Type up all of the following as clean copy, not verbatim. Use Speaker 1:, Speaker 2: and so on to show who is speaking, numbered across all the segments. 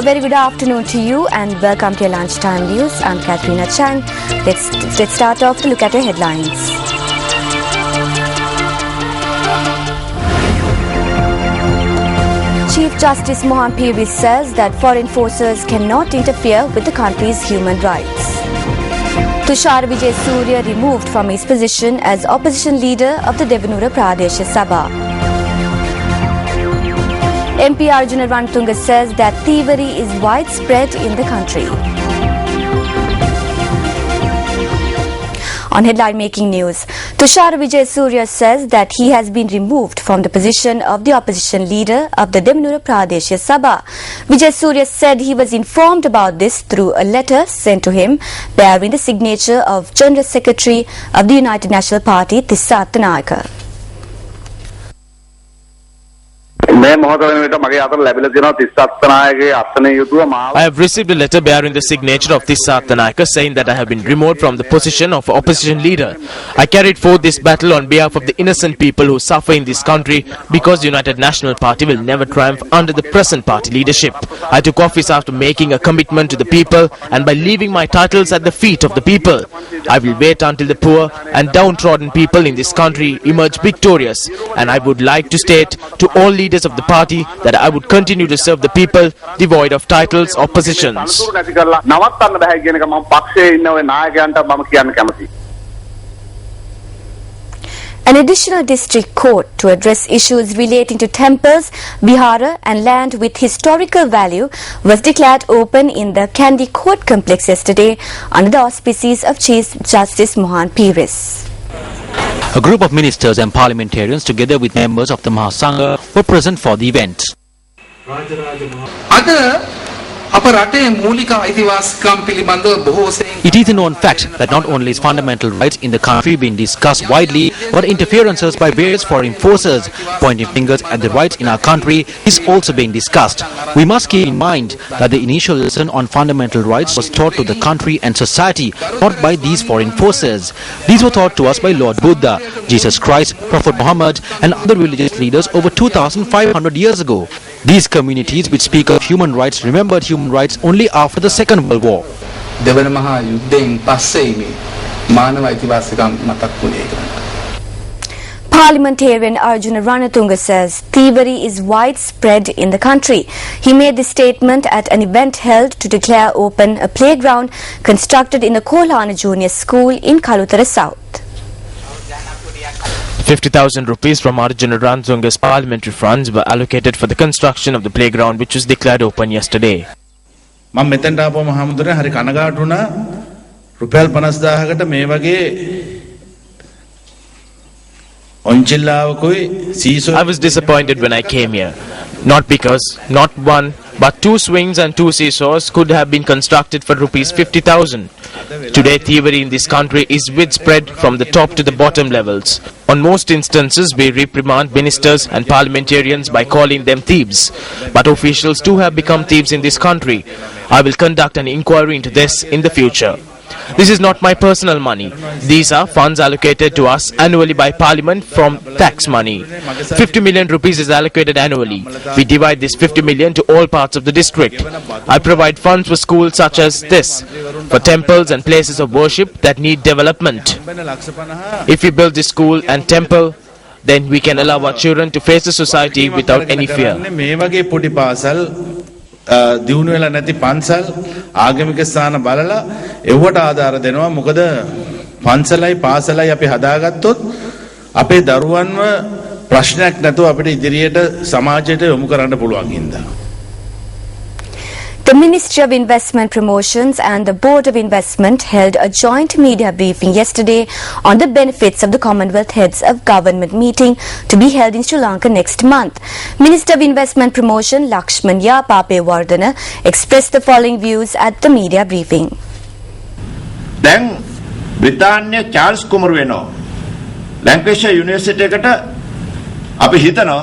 Speaker 1: A very good afternoon to you and welcome to your lunchtime news. I'm Katrina Chang. Let's start off to look at your headlines. Chief Justice Mohan Peeris says that foreign forces cannot interfere with the country's human rights. Tushar Vijay Surya removed from his position as opposition leader of the Devanura Pradesh Sabha. MP Arjuna Ranatunga says that thievery is widespread in the country. On headline making news, Tushar Vijay Surya says that he has been removed from the position of the opposition leader of the Devanura Pradesh Sabha. Vijay Surya said he was informed about this through a letter sent to him bearing the signature of General Secretary of the United National Party, Tissath Nayaka.
Speaker 2: I
Speaker 3: have received a letter bearing the signature of Tissath Nayaka saying that I have been removed from the position of opposition leader. I carried forth this battle on behalf of the innocent people who suffer in this country because the United National Party will never triumph under the present party leadership. I took office after making a commitment to the people and by leaving my titles at the feet of the people. I will wait until the poor and downtrodden people in this country emerge victorious, and I would like to state to all leaders of the party that I would continue to serve the people devoid of titles or positions.
Speaker 1: An additional district court to address issues relating to temples, vihara and land with historical value was declared open in the Kandy Court complex yesterday under the auspices of Chief Justice Mohan Peeris.
Speaker 4: A group of ministers and parliamentarians together with members of the Mahasangha were present for the event. It is a known fact that not only is fundamental rights in the country being discussed widely, but interferences by various foreign forces pointing fingers at the rights in our country is also being discussed. We must keep in mind that the initial lesson on fundamental rights was taught to the country and society, not by these foreign forces. These were taught to us by Lord Buddha, Jesus Christ, Prophet Muhammad and other religious leaders over 2,500 years ago. These communities which speak of human rights remembered human rights only after the Second World War.
Speaker 1: Parliamentarian Arjuna Ranatunga says thievery is widespread in the country. He made this statement at an event held to declare open a playground constructed in the Kolhana Junior School in Kalutara South.
Speaker 3: 50,000 rupees from Arjuna Ranatunga's parliamentary funds were allocated for the construction of the playground, which was declared open yesterday. I was disappointed when I came here. Not because not one but two swings and two seesaws could have been constructed for rupees 50,000. Today thievery in this country is widespread from the top to the bottom levels. On most instances we reprimand ministers and parliamentarians by calling them thieves. But officials too have become thieves in this country. I will conduct an inquiry into this in the future. This is not my personal money. These are funds allocated to us annually by Parliament from tax money. 50 million rupees is allocated annually. We divide this 50 million to all parts of the district. I provide funds for schools such as this, for temples and places of worship that need development. If we build this school and temple, then we can allow our children to face the society without any fear.
Speaker 5: දියුණු වෙලා නැති පන්සල් ආගමික ස්ථාන බලලා එව්වට ආධාර දෙනවා මොකද පන්සලයි පාසලයි අපි හදාගත්තොත් අපේ දරුවන්ව ප්‍රශ්නයක් නැතුව අපිට ඉදිරියට සමාජයට යොමු කරන්න පුළුවන් හින්දා.
Speaker 1: The Ministry of Investment Promotions and the Board of Investment held a joint media briefing yesterday on the benefits of the Commonwealth Heads of Government meeting to be held in Sri Lanka next month. Minister of Investment Promotion Lakshman Yapapewardena expressed the following views at the media briefing.
Speaker 6: දැන් බ්‍රිතාන්‍ය Charles කුමරු වෙනවා ලැන්කෂයර් university එකට අපි හිතනවා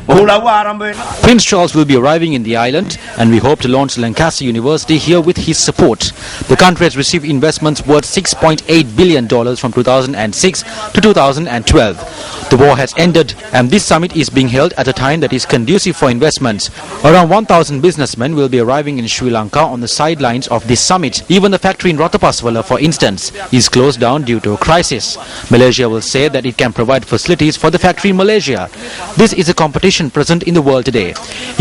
Speaker 6: ඔහු ලව්ව ආරම්භ වෙනවා.
Speaker 4: Prince Charles will be arriving in the island, and we hope to launch Lancaster University here with his support. The country has received investments worth $6.8 billion from 2006 to 2012. The war has ended, and this summit is being held at a time that is conducive for investments. Around 1,000 businessmen will be arriving in Sri Lanka on the sidelines of this summit. Even the factory in Rotapaswala, for instance, is closed down due to a crisis. Malaysia will say that it can provide facilities for the factory in Malaysia. This is a competition present in the world today.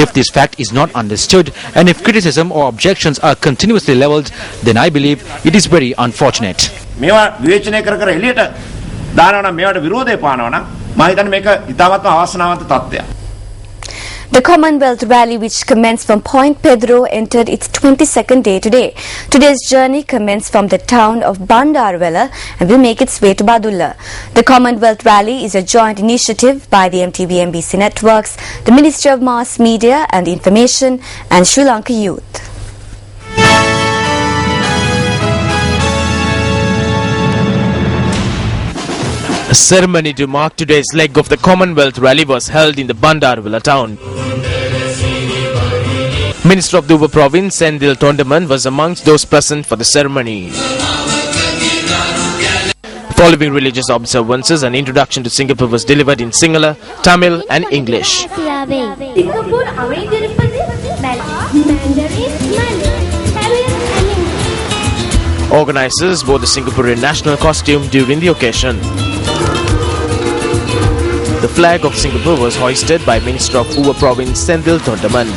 Speaker 4: If this fact is not understood, and if criticism or objections are continuously leveled, then I believe it is very unfortunate.
Speaker 6: මේවා විවේචනය කර කර එළියට දානවා නම් මේවට විරෝධය පානවා නම් මම හිතන්නේ මේක ඉතාමත්ම අවාසනාවන්ත තත්ත්වයක්.
Speaker 1: The Commonwealth Rally, which commenced from Point Pedro, entered its 22nd day today. Today's journey commenced from the town of Bandarwala and will make its way to Badulla. The Commonwealth Rally is a joint initiative by the MTV-MBC networks, the Ministry of Mass Media and Information, and Sri Lanka Youth.
Speaker 3: A ceremony to mark today's leg of the Commonwealth Rally was held in the Bandarwala town. Minister of the Uva Province, Sendil Tondaman, was amongst those present for the ceremony. Following religious observances, an introduction to Singapore was delivered in Sinhala, Tamil and English. Organizers wore the Singaporean national costume during the occasion. The flag of Singapore was hoisted by Minister of Uva Province, Sendil Tondaman.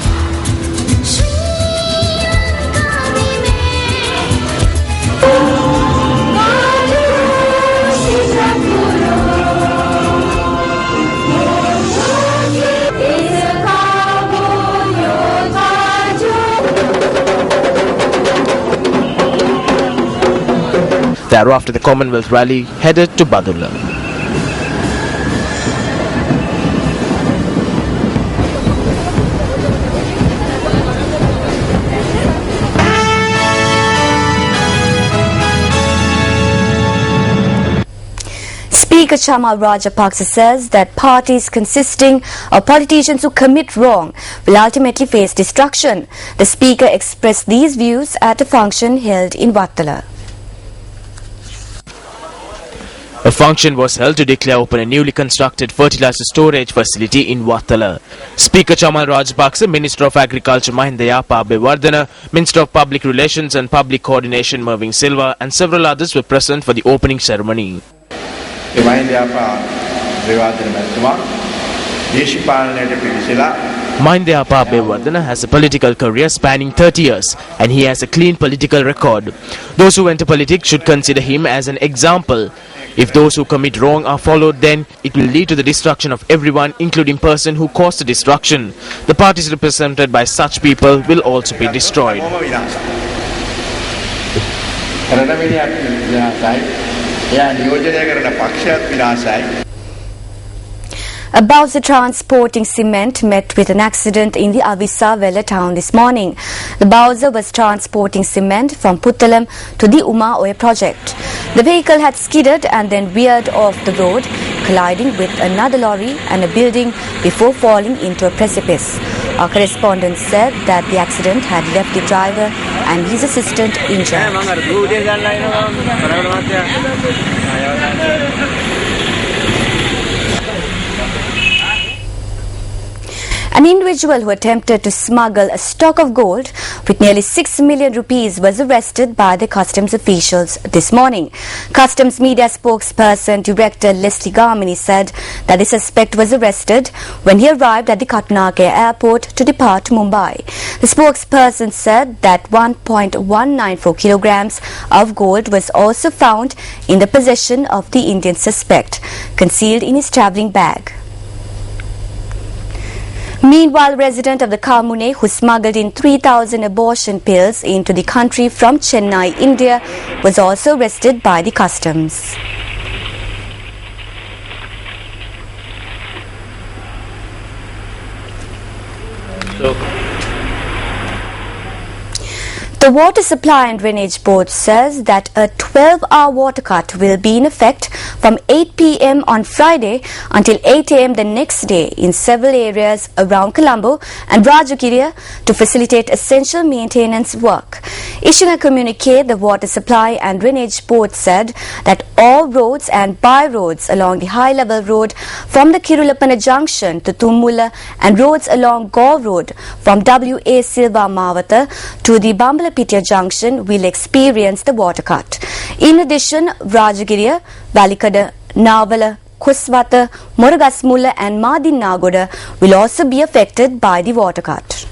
Speaker 3: Thereafter, the Commonwealth Rally headed to Badulla.
Speaker 1: Speaker Chamal Rajapaksa says that parties consisting of politicians who commit wrong will ultimately face destruction. The Speaker expressed these views at a function held in Wattala.
Speaker 3: A function was held to declare open a newly constructed fertilizer storage facility in Wattala. Speaker Chamal Rajapaksa, Minister of Agriculture Mahinda Abewardena, Minister of Public Relations and Public Coordination Mervyn Silva and several others were present for the opening ceremony. Mahinda Abewardena has a political career spanning 30 years and he has a clean political record. Those who enter politics should consider him as an example. If those who commit wrong are followed, then it will lead to the destruction of everyone, including person who caused the destruction. The parties represented by such people will also be destroyed.
Speaker 1: A Bowser transporting cement met with an accident in the Avisavela town this morning. The Bowser was transporting cement from Puttalam to the Uma Oya project. The vehicle had skidded and then veered off the road, colliding with another lorry and a building before falling into a precipice. Our correspondent said that the accident had left the driver and his assistant injured. An individual who attempted to smuggle a stock of gold with nearly 6 million rupees was arrested by the customs officials this morning. Customs media spokesperson Director Leslie Garmini said that the suspect was arrested when he arrived at the Katnake airport to depart Mumbai. The spokesperson said that 1.194 kilograms of gold was also found in the possession of the Indian suspect, concealed in his travelling bag. Meanwhile, a resident of the Kamune who smuggled in 3,000 abortion pills into the country from Chennai, India, was also arrested by the customs. The Water Supply and Drainage Board says that a 12-hour water cut will be in effect from 8 p.m. on Friday until 8 a.m. the next day in several areas around Colombo and Rajagiriya to facilitate essential maintenance work. Issuing a communique, the Water Supply and Drainage Board said that all roads and by-roads along the high-level road from the Kirulapana Junction to Tummula and roads along Gore Road from W.A. Silva Mawata to the Bambalapitiya Junction will experience the water cut. In addition, Rajagiriya, Valikada, Navala, Kuswata, Murugasmulla and Madin Nagoda will also be affected by the water cut.